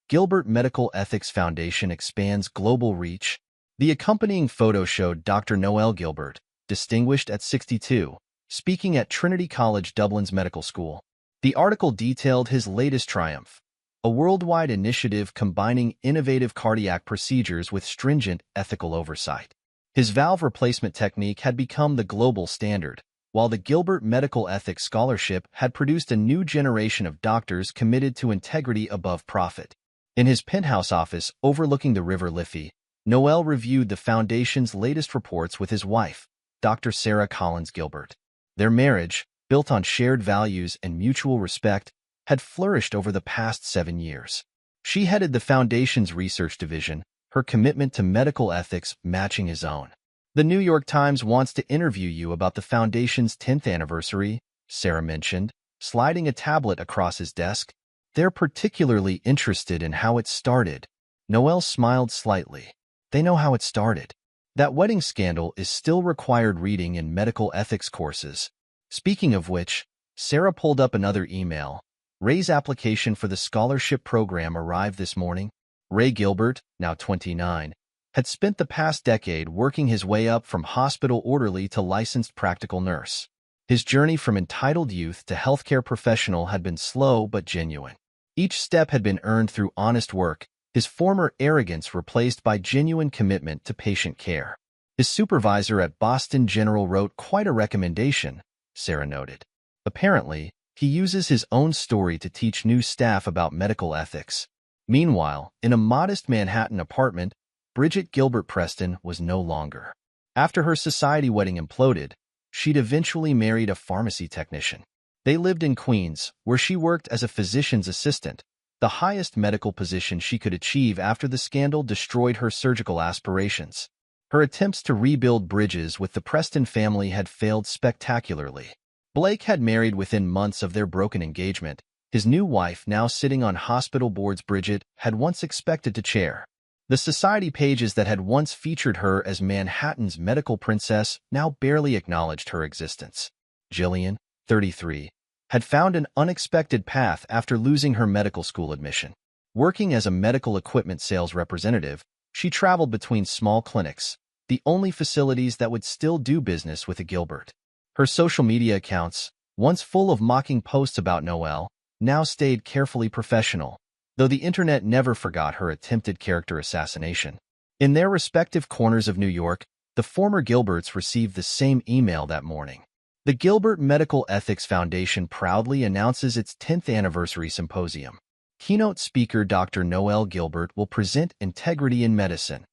Gilbert Medical Ethics Foundation expands global reach. The accompanying photo showed Dr. Noel Gilbert, distinguished at 62, speaking at Trinity College Dublin's medical school. The article detailed his latest triumph, a worldwide initiative combining innovative cardiac procedures with stringent ethical oversight. His valve replacement technique had become the global standard, while the Gilbert Medical Ethics Scholarship had produced a new generation of doctors committed to integrity above profit. In his penthouse office overlooking the River Liffey, Noel reviewed the Foundation's latest reports with his wife, Dr. Sarah Collins Gilbert. Their marriage, built on shared values and mutual respect, had flourished over the past 7 years. She headed the Foundation's research division, her commitment to medical ethics matching his own. The New York Times wants to interview you about the Foundation's 10th anniversary, Sarah mentioned, sliding a tablet across his desk. They're particularly interested in how it started. Noel smiled slightly. They know how it started. That wedding scandal is still required reading in medical ethics courses. Speaking of which, Sarah pulled up another email. Ray's application for the scholarship program arrived this morning. Ray Gilbert, now 29, had spent the past decade working his way up from hospital orderly to licensed practical nurse. His journey from entitled youth to healthcare professional had been slow but genuine. Each step had been earned through honest work, his former arrogance replaced by genuine commitment to patient care. His supervisor at Boston General wrote quite a recommendation, Sarah noted. Apparently, he uses his own story to teach new staff about medical ethics. Meanwhile, in a modest Manhattan apartment, Bridget Gilbert Preston was no longer. After her society wedding imploded, she'd eventually married a pharmacy technician. They lived in Queens, where she worked as a physician's assistant, the highest medical position she could achieve after the scandal destroyed her surgical aspirations. Her attempts to rebuild bridges with the Preston family had failed spectacularly. Blake had married within months of their broken engagement. His new wife, now sitting on hospital boards, Bridget, had once expected to chair. The society pages that had once featured her as Manhattan's medical princess now barely acknowledged her existence. Jillian, 33, had found an unexpected path after losing her medical school admission. Working as a medical equipment sales representative, she traveled between small clinics, the only facilities that would still do business with a Gilbert. Her social media accounts, once full of mocking posts about Noel, now stayed carefully professional, though the internet never forgot her attempted character assassination. In their respective corners of New York, the former Gilberts received the same email that morning. The Gilbert Medical Ethics Foundation proudly announces its 10th anniversary symposium. Keynote speaker Dr. Noel Gilbert will present Integrity in Medicine,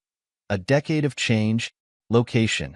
a Decade of Change. Location: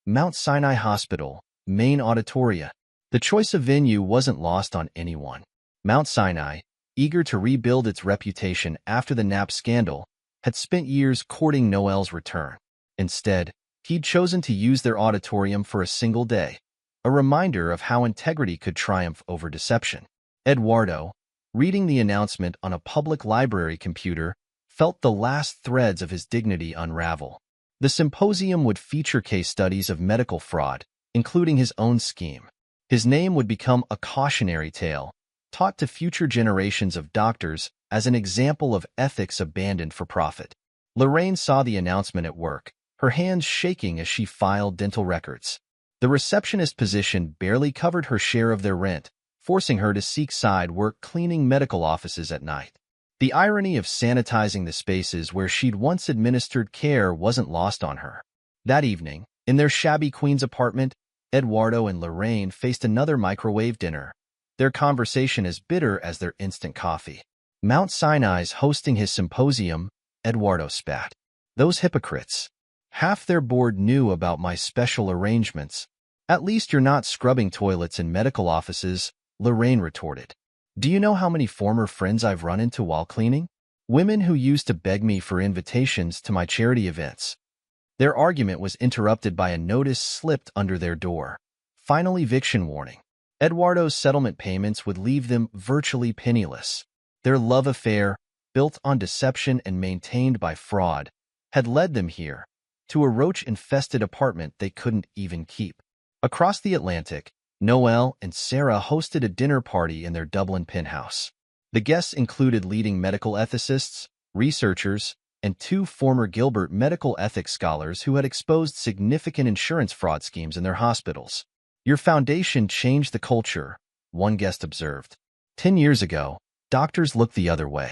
Mount Sinai Hospital, Main Auditoria. The choice of venue wasn't lost on anyone. Mount Sinai, eager to rebuild its reputation after the Knapp scandal, had spent years courting Noel's return. Instead, he'd chosen to use their auditorium for a single day, a reminder of how integrity could triumph over deception. Eduardo, reading the announcement on a public library computer, felt the last threads of his dignity unravel. The symposium would feature case studies of medical fraud, including his own scheme. His name would become a cautionary tale, taught to future generations of doctors as an example of ethics abandoned for profit. Lorraine saw the announcement at work, her hands shaking as she filed dental records. The receptionist position barely covered her share of their rent, forcing her to seek side work cleaning medical offices at night. The irony of sanitizing the spaces where she'd once administered care wasn't lost on her. That evening, in their shabby Queens apartment, Eduardo and Lorraine faced another microwave dinner, their conversation as bitter as their instant coffee. Mount Sinai's hosting his symposium, Eduardo spat. Those hypocrites. Half their board knew about my special arrangements. At least you're not scrubbing toilets in medical offices, Lorraine retorted. Do you know how many former friends I've run into while cleaning? Women who used to beg me for invitations to my charity events. Their argument was interrupted by a notice slipped under their door. Final eviction warning. Eduardo's settlement payments would leave them virtually penniless. Their love affair, built on deception and maintained by fraud, had led them here, to a roach-infested apartment they couldn't even keep. Across the Atlantic, Noel and Sarah hosted a dinner party in their Dublin penthouse. The guests included leading medical ethicists, researchers, and 2 former Gilbert medical ethics scholars who had exposed significant insurance fraud schemes in their hospitals. Your foundation changed the culture, one guest observed. 10 years ago, doctors looked the other way.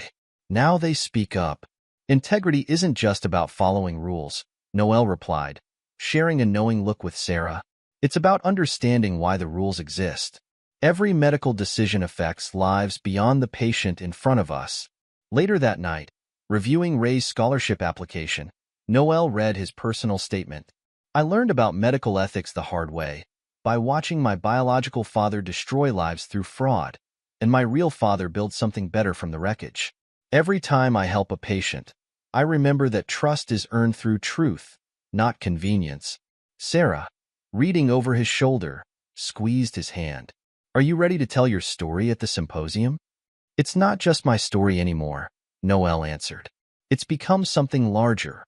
Now they speak up. Integrity isn't just about following rules, Noel replied, sharing a knowing look with Sarah. It's about understanding why the rules exist. Every medical decision affects lives beyond the patient in front of us. Later that night, reviewing Ray's scholarship application, Noel read his personal statement. I learned about medical ethics the hard way, by watching my biological father destroy lives through fraud, and my real father build something better from the wreckage. Every time I help a patient, I remember that trust is earned through truth, not convenience. Sarah, reading over his shoulder, squeezed his hand. Are you ready to tell your story at the symposium? It's not just my story anymore, Noel answered. It's become something larger.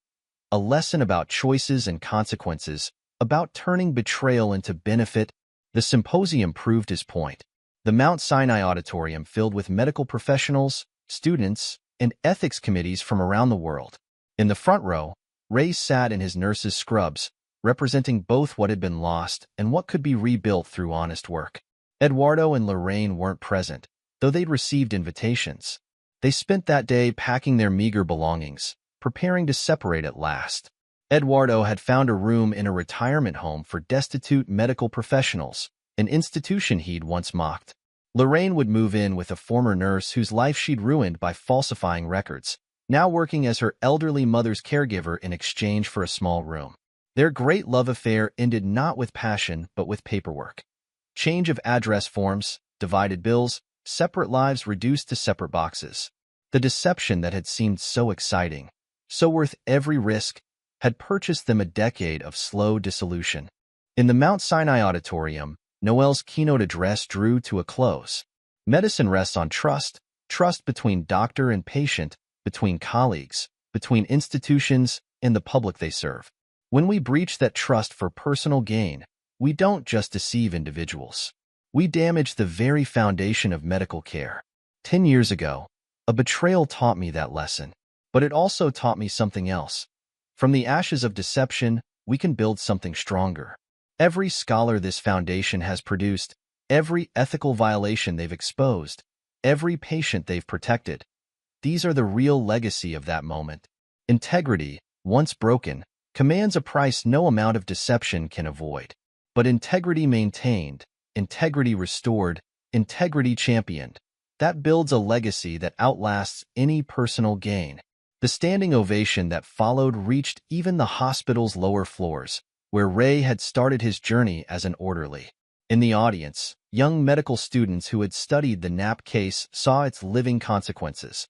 a lesson about choices and consequences, about turning betrayal into benefit. The symposium proved his point. The Mount Sinai auditorium filled with medical professionals, students, and ethics committees from around the world. In the front row, Ray sat in his nurse's scrubs, representing both what had been lost and what could be rebuilt through honest work. Eduardo and Lorraine weren't present, though they'd received invitations. They spent that day packing their meager belongings, preparing to separate at last. Eduardo had found a room in a retirement home for destitute medical professionals, an institution he'd once mocked. Lorraine would move in with a former nurse whose life she'd ruined by falsifying records, now working as her elderly mother's caregiver in exchange for a small room. Their great love affair ended not with passion but with paperwork. Change of address forms, divided bills, separate lives reduced to separate boxes. The deception that had seemed so exciting, so worth every risk, had purchased them a decade of slow dissolution. In the Mount Sinai auditorium, Noel's keynote address drew to a close. Medicine rests on trust, trust between doctor and patient, between colleagues, between institutions and the public they serve. When we breach that trust for personal gain, we don't just deceive individuals. We damage the very foundation of medical care. 10 years ago, a betrayal taught me that lesson, but it also taught me something else. From the ashes of deception, we can build something stronger. Every scholar this foundation has produced, every ethical violation they've exposed, every patient they've protected, these are the real legacy of that moment. Integrity, once broken, commands a price no amount of deception can avoid. But integrity maintained, integrity restored, integrity championed, that builds a legacy that outlasts any personal gain. The standing ovation that followed reached even the hospital's lower floors, where Ray had started his journey as an orderly. In the audience, young medical students who had studied the Knapp case saw its living consequences.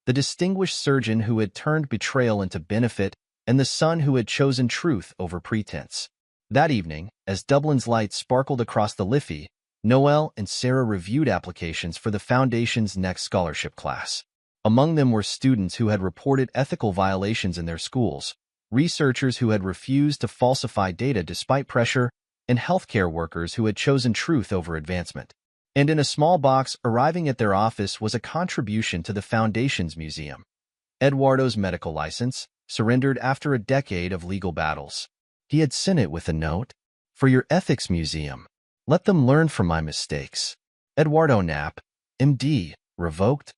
The distinguished surgeon who had turned betrayal into benefit, and the son who had chosen truth over pretense. That evening, as Dublin's lights sparkled across the Liffey, Noel and Sarah reviewed applications for the Foundation's next scholarship class. Among them were students who had reported ethical violations in their schools, researchers who had refused to falsify data despite pressure, and healthcare workers who had chosen truth over advancement. And in a small box arriving at their office was a contribution to the Foundation's museum. Eduardo's medical license, surrendered after a decade of legal battles. He had sent it with a note, "For your ethics museum. Let them learn from my mistakes." Eduardo Knapp, MD, revoked.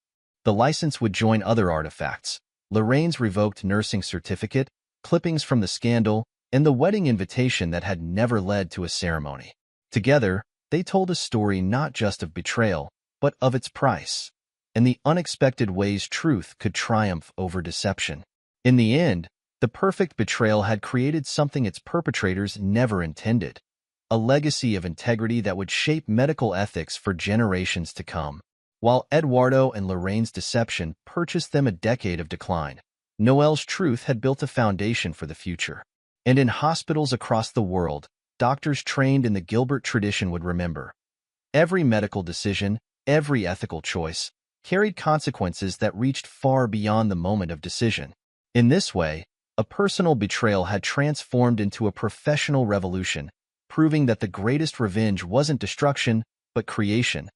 The license would join other artifacts, Lorraine's revoked nursing certificate, clippings from the scandal, and the wedding invitation that had never led to a ceremony. Together, they told a story not just of betrayal, but of its price, and the unexpected ways truth could triumph over deception. In the end, the perfect betrayal had created something its perpetrators never intended, a legacy of integrity that would shape medical ethics for generations to come. While Eduardo and Lorraine's deception purchased them a decade of decline, Noel's truth had built a foundation for the future. And in hospitals across the world, doctors trained in the Gilbert tradition would remember. Every medical decision, every ethical choice, carried consequences that reached far beyond the moment of decision. In this way, a personal betrayal had transformed into a professional revolution, proving that the greatest revenge wasn't destruction, but creation,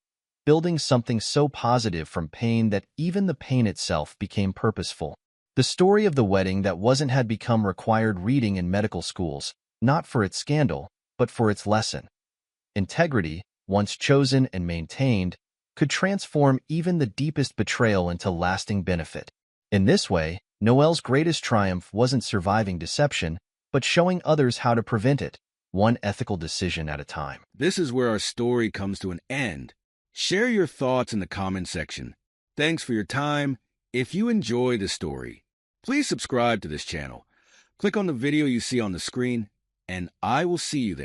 building something so positive from pain that even the pain itself became purposeful. The story of the wedding that wasn't had become required reading in medical schools, not for its scandal, but for its lesson. Integrity, once chosen and maintained, could transform even the deepest betrayal into lasting benefit. In this way, Noel's greatest triumph wasn't surviving deception, but showing others how to prevent it, one ethical decision at a time. This is where our story comes to an end. Share your thoughts in the comment section. Thanks for your time. If you enjoy the story, please subscribe to this channel. Click on the video you see on the screen, and I will see you there.